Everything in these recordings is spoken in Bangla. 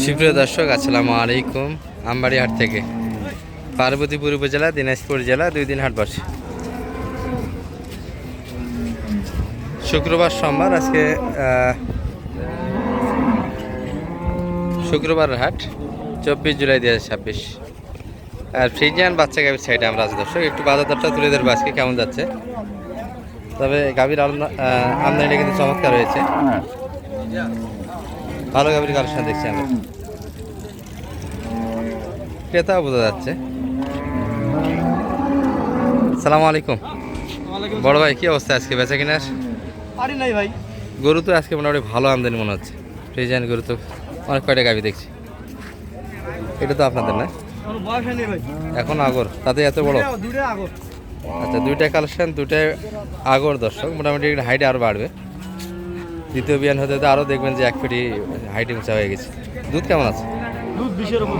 সুপ্রিয় দর্শক, আসসালামু আলাইকুম। আমবাড়িহাট থেকে পার্বতীপুর উপজেলা, দিনাজপুর জেলা, 2 দিন হাট বসে। শুক্রবার সোমবার, আজকে শুক্রবার হাট 24 জুলাই 2026। আর ফ্রিজিয়ান বাচ্চা গাভীর সাইডে আমরা আছি দর্শক। একটু বাজার দরটা তুলে ধরবো আজকে কেমন যাচ্ছে। তবে গাভীর আমদানিটা কিন্তু চমৎকার হয়েছে, ভালো গাভীর কালেকশন দেখছি আমরা, ক্রেতাও বোঝা যাচ্ছে। সালামু আলাইকুম বড় ভাই, কি অবস্থা আজকে বেচা কিনার? আরে নাই ভাই, গরু তো আজকে মোটামুটি ভালো আমদানি মনে হচ্ছে। ফ্রিজিয়ান গরু তো অনেক কয়টা গাভী দেখছি। এটা তো আপনাদের না? বয়স নেই ভাই, এখন আগর, তাতে এত বড়? দুইটা আগর। আচ্ছা, 2টা কালেকশন, 2টাই আগর দর্শক। মোটামুটি হাইটে আরও বাড়বে। দ্বিতীয় বিয়ান হতে তো আরও দেখবেন যে 1 ফিট হাইটে উঁচা হয়ে গেছে। দুধ কেমন আছে? দুধ 20-এর উপর।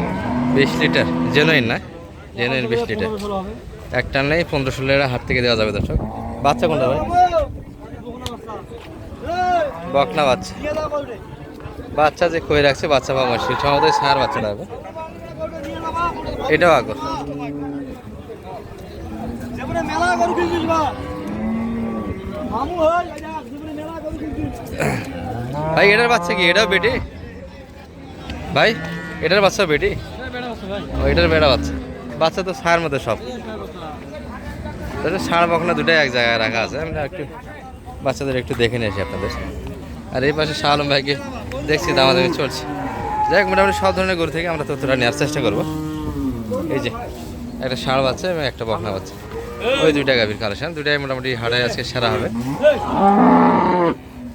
20 লিটার জেনুইন না? Genuine 20 litre. এক টানলেই 15-16 লিটার হাট থেকে দেওয়া যাবে দর্শক। বাচ্চা কোনটা ভাই? বকনা বাচ্চা। বাচ্চা যে কই রাখছে, বাচ্চা পাওয়া মুশকিল। সম্ভবত সার বাচ্চাটা হবে। এটাও আগর। ভাই এটার বাচ্চা কি? এটাও বেটি ভাই? এটার বাচ্চা বেটি? ও, এটার বেড়া বাচ্চা। বাচ্চা তো সার মধ্যে সব। ষাঁড় বকনা দুটাই এক জায়গায় রাখা আছে। আমরা একটু বাচ্চাদের একটু দেখে নিয়েছি আপনাদের। আর এই পাশে শাহ আলম ভাইকে দেখছি দামাদামি চলছে। যাই হোক, মোটামুটি সব ধরনের গরু থেকে আমরা তথ্যটা নেওয়ার চেষ্টা করবো। এই যে একটা ষাঁড় বাচ্চা এবং একটা বকনা বাচ্চা, ওই 2টা গাভীর কালেকশন। 2টাই মোটামুটি হাটে আজকে সেরা হবে।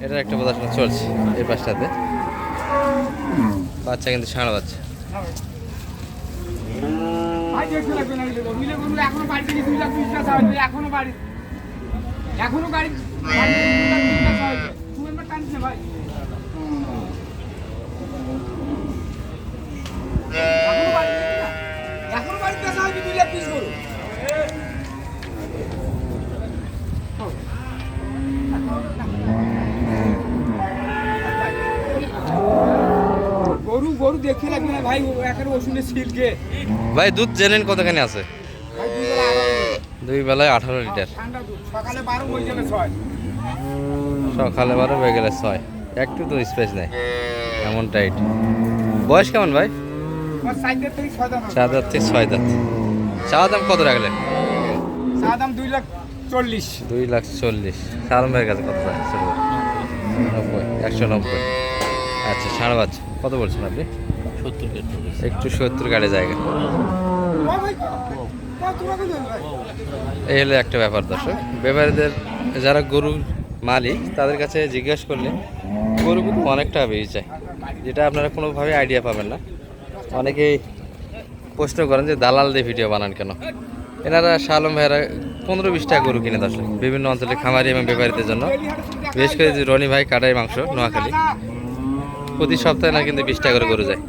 এটার একটা প্রদর্শন চলছে এই পাশটাতে। বাচ্চা কিন্তু ষাঁড় বাচ্চা। গরু দেখে লাগবে না ভাই, একের ওষুধে সিলকে। ভাই দুধ জেনেন কতখানি আছে? 2 বেলায় 18 লিটার। সকালে 12 হয়ে গেলে 6। সকালে 12 হয়ে গেলে 6। একটু তো স্পেস নেই, এমন টাইট। বয়স কেমন ভাই? 4 দাঁত থেকে 6 দাঁত। চাওয়া দাম কত রাখলেন? চা দাম 2,40,000। 2,40,000। সালাম ভাইয়ের কাছে কত রাখছে? 190। আচ্ছা, ষাঁড় বাচ্চা কত বলছেন আপনি? 70 একটু 70 গাড়ি জায়গা। এই হলো একটা ব্যাপার দর্শক। ব্যাপারীদের যারা গরুর মালিক, তাদের কাছে জিজ্ঞাসা করলে গরু কিন্তু অনেক টাকা বেশি চায়, যেটা আপনারা কোনোভাবে আইডিয়া পাবেন না। অনেকেই প্রশ্ন করেন যে দালাল দিয়ে ভিডিও বানান কেন। এনারা শাহ আলম ভাইয়েরা 15-20 টাকা গরু কিনে দর্শক, বিভিন্ন অঞ্চলে খামারি এবং ব্যাপারীদের জন্য। বিশেষ করে যে রনি ভাই কাটাই মাংস, নোয়াখালী, প্রতি সপ্তাহে না কিন্তু 20 টাকা করে গরু যায়।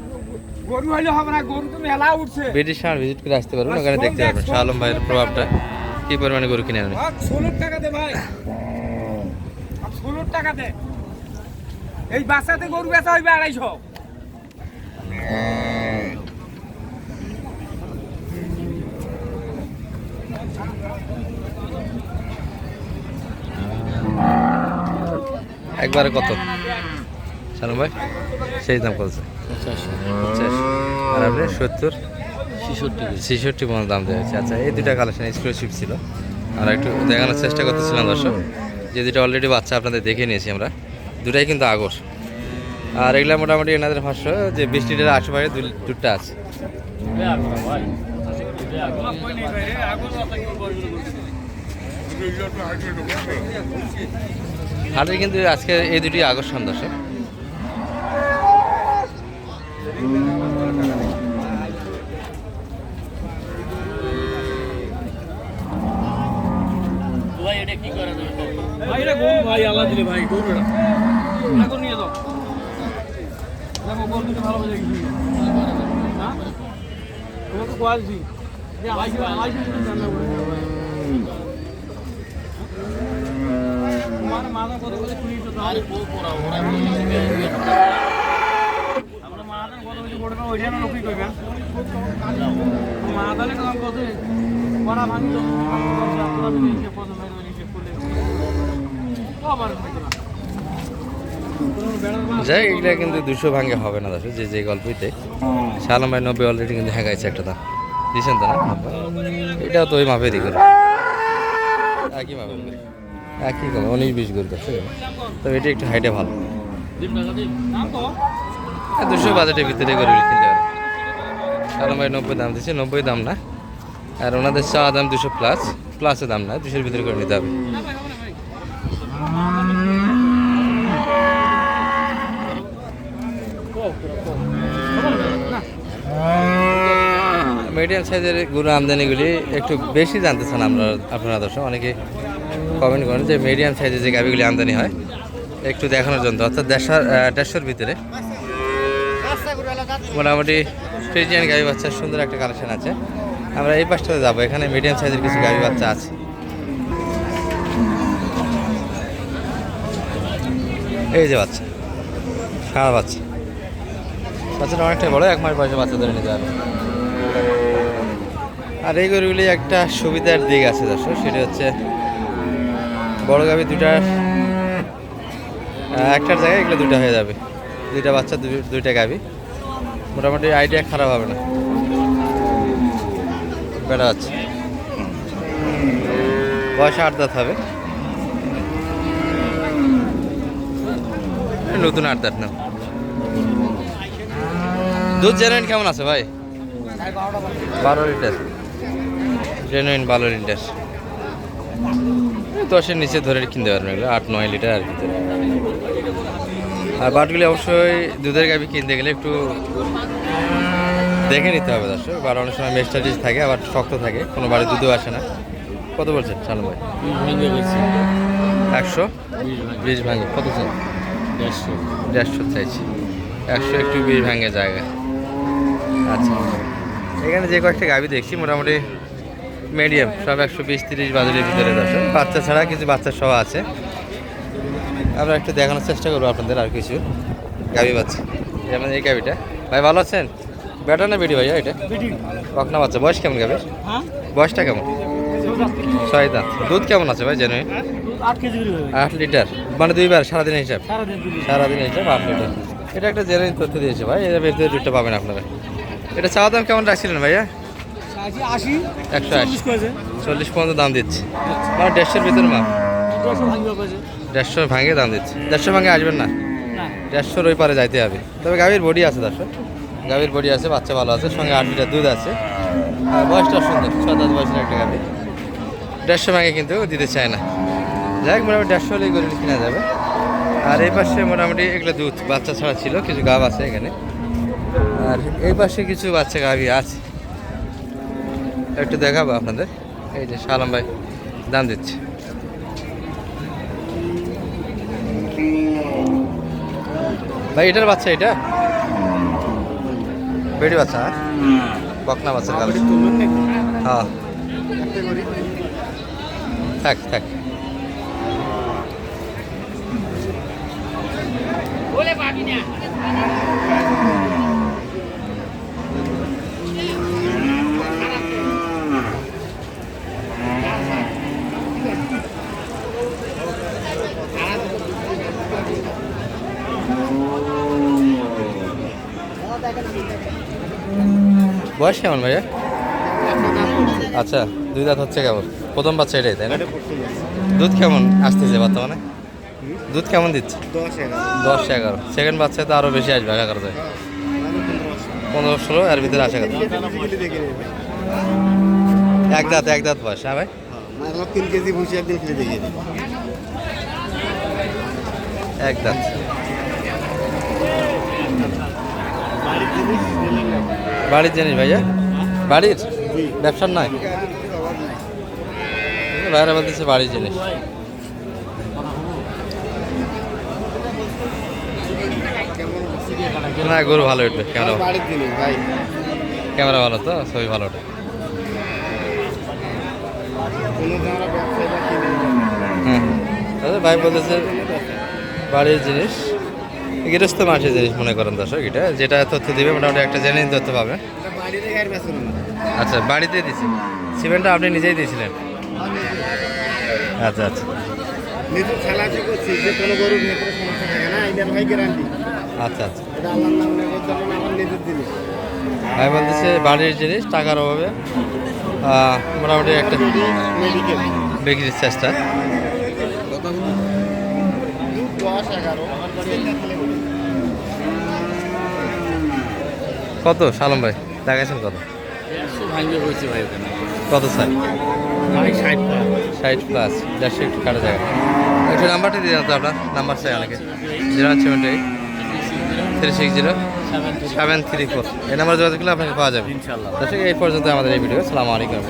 ব্রিটিশ হাট ভিজিট করে আসতে পারবেন, ওখানে দেখতে পারবেন শাহ আলম ভাইয়ের প্রভাবটা কি পরিমাণে গরু কিনে আনেন। 16 টাকা দে ভাই, 16 টাকা দে। এই বাচ্চাতে গরু বেচা হইবে 250। একবারে কত শালম ভাই? সেই দাম কত? 50। আর আপনি 70, 66 পর্যন্ত দাম দেওয়া হয়েছে। আচ্ছা, এই 2টা কালেকশন এক্সক্লুসিভ ছিল। আর একটু দেখানোর চেষ্টা করতেছিলাম দর্শক, যে 2টা অলরেডি বাচ্চা আপনাদের দেখে নিয়েছি আমরা। 2টাই কিন্তু আগর। আর এগুলা মোটামুটি এনাদের ভাষ্য যে 20 লিটার আশেপাশে দুধটা আছে। হাটের কিন্তু আজকে এই 2টি আকর্ষণ দর্শক। ভাই আল্লাহ দিলে ভাই গরুটা এখন নিয়ে যাও। দেখো বল দুটো ভালো হয়ে গেছে। হ্যাঁ তোমাকে কোয়ালিটি যে আইসি জানা তোমার মাথা কত করে কুড়ি তো আরে পোড়া ওরা আমরা মাথা কত ওইটা লোকই করবেন মা দালে কাম করতে বড় ভাঙি তো যাই এগুলা কিন্তু 200 ভাঙে হবে না দাদা, যে গল্পইতে সালাম ভাই 90 অলরেডি কিন্তু হ্যাঁ একটা দাম দিয়েছেন তো না? এটাও তো ওই মাপেরই করে, একই মাপের করে, একই কমে 19-20 করে করছে। তবে এটা একটু হাইটে ভালো, 200 বাজেটের ভিতরে করে কিনতে পারে। সালাম ভাই 90 দাম দিচ্ছে, 90 দাম না, আর ওনাদের চাওয়া দাম 200 প্লাসে দাম না, 200-র ভিতরে করে নিতে হবে। মিডিয়াম সাইজের গরু আমদানিগুলি একটু বেশি জানতে চান আপনারা দর্শক, অনেকে কমেন্ট করেন যে মিডিয়াম সাইজের যে গাভিগুলি আমদানি হয় একটু দেখানোর জন্য, অর্থাৎ 150-র ভিতরে মোটামুটি ফ্রিজিয়ান গাভি বাচ্চার সুন্দর একটা কালেকশন আছে। আমরা এই পাশটাতে যাবো, এখানে মিডিয়াম সাইজের কিছু গাভি বাচ্চা আছে। এই যে বাচ্চা, সারা বাচ্চাটা অনেকটাই বড়, 1 মাস বয়সে বাচ্চা ধরে নিতে হবে। আর এই গরুগুলি একটা সুবিধার দিক আছে দর্শক, সেটা হচ্ছে বড় গাভি দুটার একটার জায়গায় এগুলো দুটা হয়ে যাবে, দুইটা বাচ্চা দুইটা গাভি, মোটামুটি আইডিয়া খারাপ হবে না। বেড়া আছে, বয়স 8 দাঁত হবে, নতুন 8 দাঁত না। দুধ জেনুইন কেমন আছে ভাই? 12 লিটার জেনুইন, 12 লিটার, 10-এর নিচে ধরে কিনতে পারবেন এগুলো, 8-9 লিটার আর কি। আর বাটগুলি অবশ্যই দুধের গাভি কিনতে গেলে একটু দেখে নিতে হবে দর্শক, বা অনেক সময় মেস্টারিজ থাকে, আবার শক্ত থাকে, কোনো বাড়ি দুধও আসে না। কত বলছেন সালম ভাই? 120 ভাঙে, কত চাই? 150 চাইছি, 100 একটু 20 ভাঙে জায়গা। আচ্ছা, এখানে যে কয়েকটা গাভি দেখছি মোটামুটি মিডিয়াম, সব 120-30 বাজারের ভিতরে দর্শক, বাচ্চা ছাড়া কিছু বাচ্চা সহ আছে। আমরা একটু দেখানোর চেষ্টা করবো আপনাদের আর কিছু গাভি বাচ্চা, যেমন এই গাভিটা। ভাই ভালো আছেন? বেটা না বেটি ভাইয়া? এটা বকনা বাচ্চা, বয়স কেমন গাভির? বয়সটা কেমন? 6 দাঁত। দুধ কেমন আছে ভাই জেনুইন? 8 লিটার, মানে 2 বার সারাদিনের হিসাব? সারাদিনের হিসাব 8 লিটার। এটা একটা জেনুইন তথ্য দিয়েছে ভাই, এর ভিতরে দুধটা পাবেন আপনারা। এটা চাওয়া দাম কেমন রাখছিলেন ভাইয়া? 180, 40 পর্যন্ত দাম দিচ্ছে, মানে 150-এর ভিতরে মাপ, 150 ভাঙে দাম দিচ্ছে। 150 ভাঙে আসবেন না, 150-র ওই পারে যাইতে হবে। তবে গাভীর বডি আছে দর্শক, গাভীর বডি আছে, বাচ্চা ভালো আছে, সঙ্গে 8 লিটার দুধ আছে, আর বয়সটা সুন্দর, 7 বয়সের একটা গাভী। 150 ভাঙে কিন্তু দিতে চায় না। যাই হোক, মোটামুটি 150 হলেই গরু কিনা যাবে। আর এই পাশে মোটামুটি এগুলো দুধ বাচ্চা ছাড়া ছিল, কিছু গাভ আছে এখানে, আর এই পাশে কিছু বাচ্চা গাভী আছে, একটু দেখাবো আপনাদের। এই যে সালাম ভাই দাম দিচ্ছে। ভাই এটার বাচ্চা, এটা বেড়ি বাচ্চা, বকনা বাচ্চার কাল। হ্যাঁ থাক থাক। বয়স কেমন ভাইয়া? আচ্ছা, 2 দাঁত হচ্ছে কেমন? প্রথম বাচ্চা এটাই, তাই না? দুধ কেমন আসতেছে বর্তমানে? দুধ কেমন দিচ্ছে? 10-11। সেকেন্ড বাচ্চা তো আরও বেশি আসবে, আশা করা যায় 15-16 এর ভিতরে আশা করা। এক দাঁত বয়স। হ্যাঁ ভাই, 3 কেজি ভুসি একদিন খেলে দেখিয়ে দিই। এক দাঁত। বাড়ির জিনিস ভাইয়া? বাড়ির ব্যবসার নয়, বাইরে বলতেছে বাড়ির জিনিস। না গরু ভালো উঠবে, ক্যামেরা বাড়ির জিনিস ভাই, ক্যামেরা ভালো তো, ছবি ভালো ওঠে। হ্যাঁ ভাই বলতেছে বাড়ির জিনিস, গৃহস্থ মানুষের জিনিস মনে করেন দর্শক, এটা যেটা তথ্য দিবে মোটামুটি একটা জেনে তথ্য পাবে। এটা বাড়িতে গায়ের বেসন না। আচ্ছা, বাড়িতে দিয়েছি, সিমেন্টটা আপনি নিজেই দিয়েছিলেন? আচ্ছা আচ্ছা নিজে খেলাচি করছি যে কোনো গরুর ভেতরে সমস্যা থাকে না, এটার ভাই গ্যারান্টি। আচ্ছা আচ্ছা। এটা আল্লাহর নাম নেই বলতে হবে না, আমার নিজের জিনিস। আমি বলতেছে বাড়ির জিনিস টাকার অভাবে মোটামুটি একটা মেডিকেল বিক্রির চেষ্টা। 10-11 আমার বাড়ি খেলে বলি। কত সালম ভাই লাগাইছেন কত? ভাঙবে হয়েছে ভাই ওখানে কত স্যার? ভাই 60 টাকা 60+, 150 একটু কাটা যাবে। একটু নাম্বারটা দিয়ে দেন তো, আপনার নাম্বার চাই অনেকে। 078-360-734, এই নাম্বার যোগাযোগ করলে আপনাকে পাওয়া যাবে। ইনশাআল্লাহ। দর্শক, এই পর্যন্ত আমাদের এই ভিডিও। আসসালামু আলাইকুম।